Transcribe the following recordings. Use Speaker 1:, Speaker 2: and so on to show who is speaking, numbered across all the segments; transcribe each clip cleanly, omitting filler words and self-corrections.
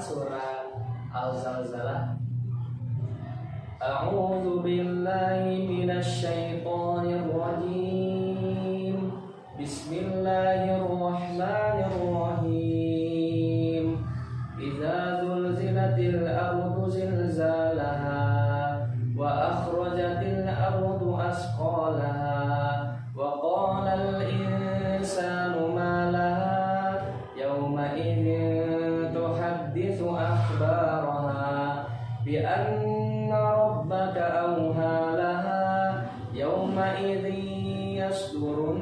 Speaker 1: surah Al-Zalzalah. A'udzu billahi minasy syaithanir rajim. Bismillahirrahmanirrahim. Idza zulzilatil ardu zilzalaha wa akhrajatil ardu asqalaha wa qala al insanu ma laha yawma idzin tuhadditsu akhbaraha bi rabbaka awha laha yawma idzin yasdurun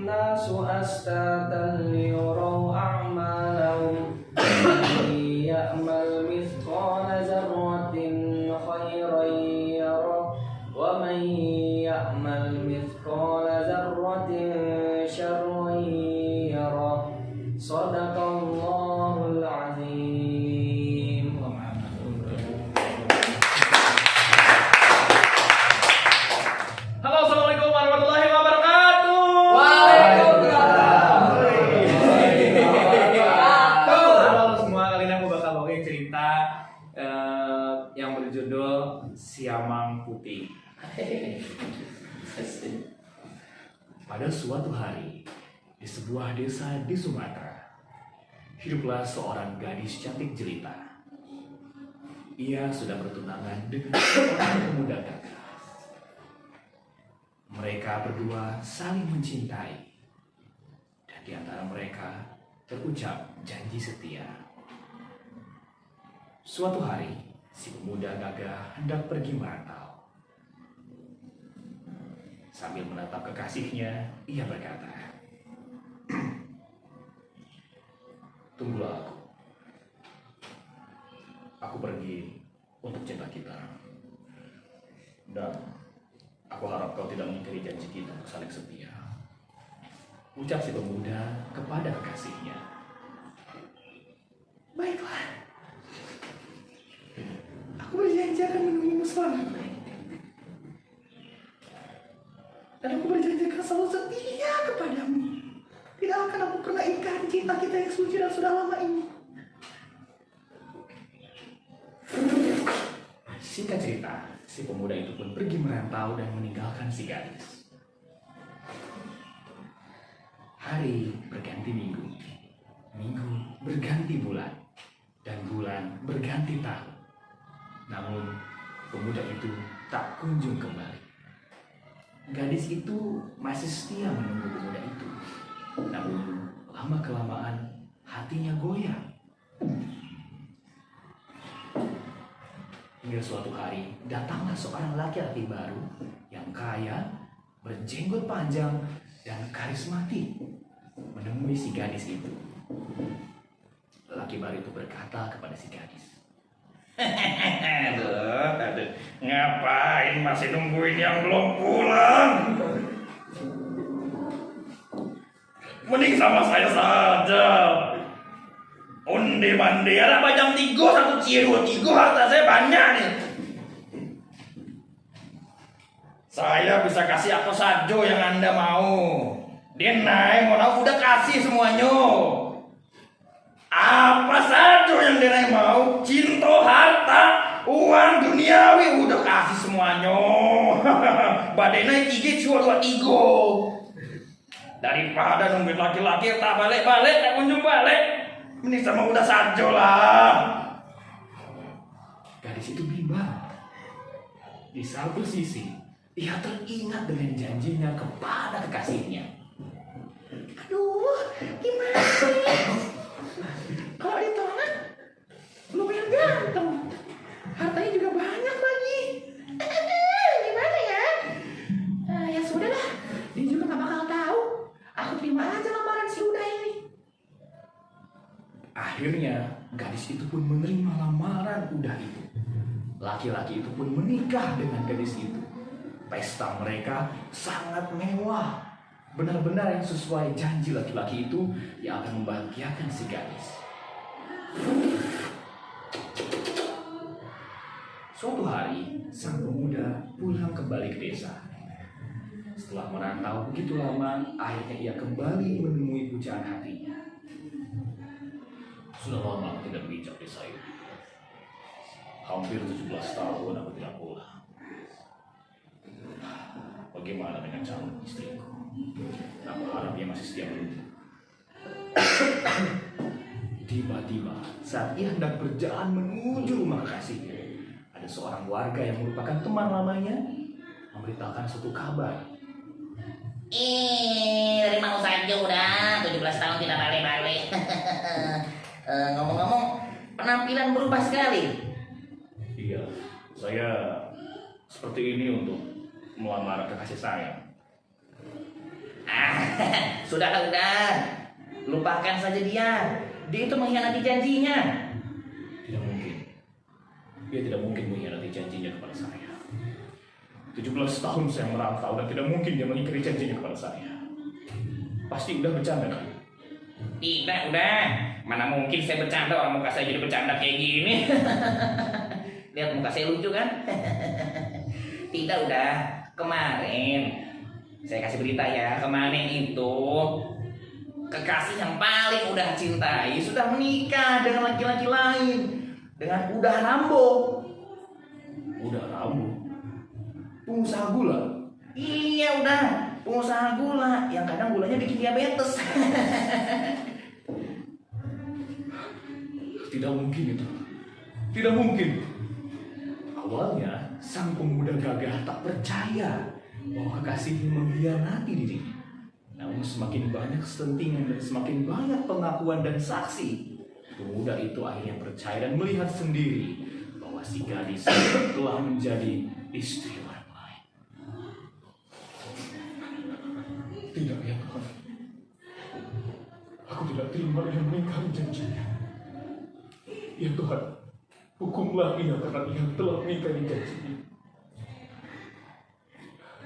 Speaker 1: nasu astatan liyuraw a'malahum ya'mal mithqala dzarratin khairan yarah wa man ya'mal mithqala dzarratin syarran yarah. Shadaqallahul azim.
Speaker 2: Halo, assalamualaikum warahmatullahi wabarakatuh.
Speaker 1: Waalaikumsalam.
Speaker 2: Halo semua, kali ini aku bakal bawain cerita yang berjudul Siamang Putih. Pada suatu hari, di sebuah desa di Sumatera, hiduplah seorang gadis cantik jelita. Ia sudah bertunangan dengan seorang pemuda gagah. Mereka berdua saling mencintai, dan di antara mereka terucap janji setia. Suatu hari, si pemuda gagah hendak pergi merantau. Sambil menatap kekasihnya, ia berkata, "Tunggulah aku. Aku pergi untuk cinta kita. Dan aku harap kau tidak mengingkari janji kita untuk saling setia," ucap si pemuda kepada kekasihnya. "Baiklah. Aku berjanji akan menunggumu selamanya. Dan aku berjanji akan selalu setia kepadamu. Tidak akan aku pernah ingkari cinta kita yang suci dan sudah lama ini." Singkat cerita, si pemuda itu pun pergi merantau dan meninggalkan si gadis. Hari berganti minggu, minggu berganti bulan, dan bulan berganti tahun. Namun, pemuda itu tak kunjung kembali. Gadis itu masih setia menunggu pemuda itu. Namun, lama-kelamaan hatinya goyah. Hingga suatu hari, datanglah seorang laki-laki baru yang kaya, berjenggot panjang, dan karismatik menemui si gadis itu. Laki baru itu berkata kepada si gadis, Aduh, ngapain masih nungguin yang belum pulang? Mending sama saya saja. Undi mandi, ada pajang 3, 1 cie 2 3, harta saya banyak nih. Saya bisa kasih apa saja yang Anda mau. Dia naik, mau udah kasih semuanya. Apa saja yang dia mau, cinta, harta, uang, duniawi, udah kasih semuanya. Badai naik 3, cua 2 3. Daripada nungguin laki-laki tak balik-balik, tak kunjung balik, mending sama udah saja lah. Gadis itu bimbang. Di satu sisi, ia teringat dengan janjinya kepada kekasihnya. Aduh, gimana sih? Kalau ditolak, lumayan ganteng, hartanya juga banyak lagi. Gimana ya? Ya sudahlah, dia juga gak bakal tahu. Aku terima aja lamaran si Uda ini. Akhirnya, gadis itu pun menerima lamaran Uda itu. Laki-laki itu pun menikah dengan gadis itu. Pesta mereka sangat mewah. Benar-benar yang sesuai janji laki-laki itu yang akan membahagiakan si gadis. Suatu hari, sang pemuda pulang kembali ke desa. Setelah merantau begitu lama, akhirnya ia kembali menemui pujaan hatinya. Sudah lama aku tidak bijak desa ini. Hampir 17 tahun aku tidak pulang. Bagaimana dengan calon istriku? Aku harap dia masih setia menunggu. Tiba-tiba saat ia hendak berjalan menuju rumah kekasihnya, ada seorang warga yang merupakan teman lamanya memberitakan suatu kabar.
Speaker 3: Dari mau saja udah 17 tahun tidak balik-balik. Ngomong-ngomong, penampilan berubah sekali.
Speaker 2: Iya, saya seperti ini untuk melamar kekasih saya.
Speaker 3: Sudahlah udah. Lupakan saja dia. Dia itu mengkhianati janjinya.
Speaker 2: Tidak mungkin. Dia tidak mungkin mengkhianati janjinya kepada saya. 17 tahun saya merantau dan tidak mungkin dia mengingkari janjinya kepada saya. Pasti udah bercanda kan?
Speaker 3: Tidak, udah. Mana mungkin saya bercanda, orang muka saya jadi bercanda kayak gini. Lihat muka saya lucu kan? Tidak, udah. Kemarin saya kasih berita ya, kemarin itu kekasih yang paling udah cintai sudah menikah dengan laki-laki lain, dengan udah Rambo.
Speaker 2: Udah Rambo? Pengusaha gula?
Speaker 3: Iya udah, pengusaha gula yang kadang gulanya bikin diabetes.
Speaker 2: Tidak mungkin itu. Tidak mungkin. Awalnya sang pemuda gagah tak percaya bahwa kekasihnya mengkhianati dirinya. Namun semakin banyak selentingan dan semakin banyak pengakuan dan saksi, pemuda itu akhirnya percaya dan melihat sendiri bahwa si gadis telah menjadi istri orang lain. Tidak ya Tuhan. Aku tidak terima dia mengingkari janjinya. Ya Tuhan, hukumlah ia karena ia telah mengingkari janjinya.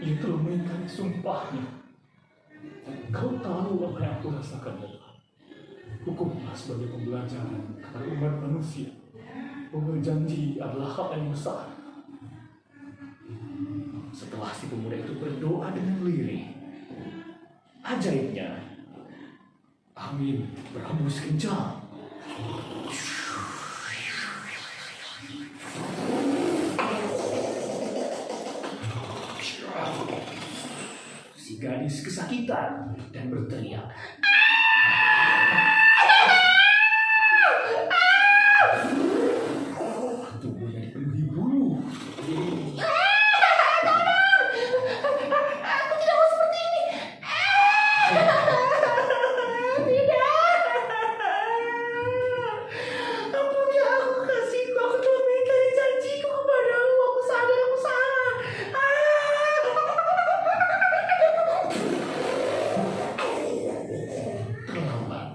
Speaker 2: Ia telah mengingkari sumpahnya. Kau tahu apa yang aku rasakan ya Tuhan. Hukumlah sebagai pembelajaran kepada umat manusia bahwa janji adalah hal yang besar. Setelah si pemuda itu berdoa dengan lirih, ajaibnya angin berhembus kencang. Si gadis kesakitan dan berteriak. Tubuhnya dipenuhi bulu.
Speaker 3: Aku tidak mau seperti ini. Tidak. Ampuni aku, kasihku. Aku telah mengingkari janjiku kepadamu. Aku sadar aku salah.
Speaker 2: Terlambat,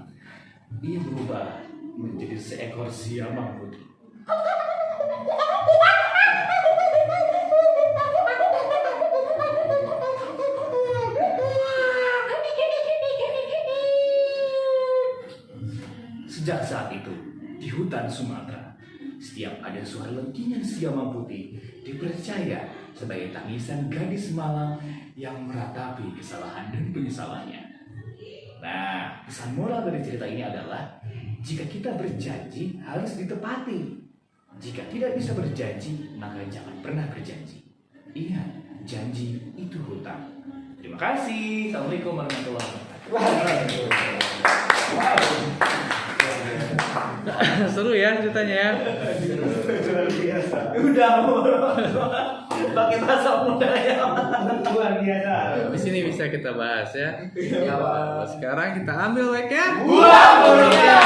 Speaker 2: ia berubah menjadi seekor siamang putih. Sejak saat itu, di hutan Sumatera, setiap ada suara lengkingan siamang putih dipercaya sebagai tangisan gadis malang yang meratapi kesalahan dan penyesalannya. Nah, pesan moral dari cerita ini adalah jika kita berjanji harus ditepati. Jika tidak bisa berjanji, maka jangan pernah berjanji. Ingat, janji itu hutang. Terima kasih. Assalamualaikum warahmatullahi wabarakatuh.
Speaker 1: Seru ya ceritanya ya.
Speaker 2: Luar biasa.
Speaker 3: Udah, pakai bahasa muda ya.
Speaker 2: Luar biasa.
Speaker 1: Di sini bisa kita bahas ya.
Speaker 3: Ya, Pak.
Speaker 1: Sekarang kita ambil mic-nya.
Speaker 3: Buang mulia.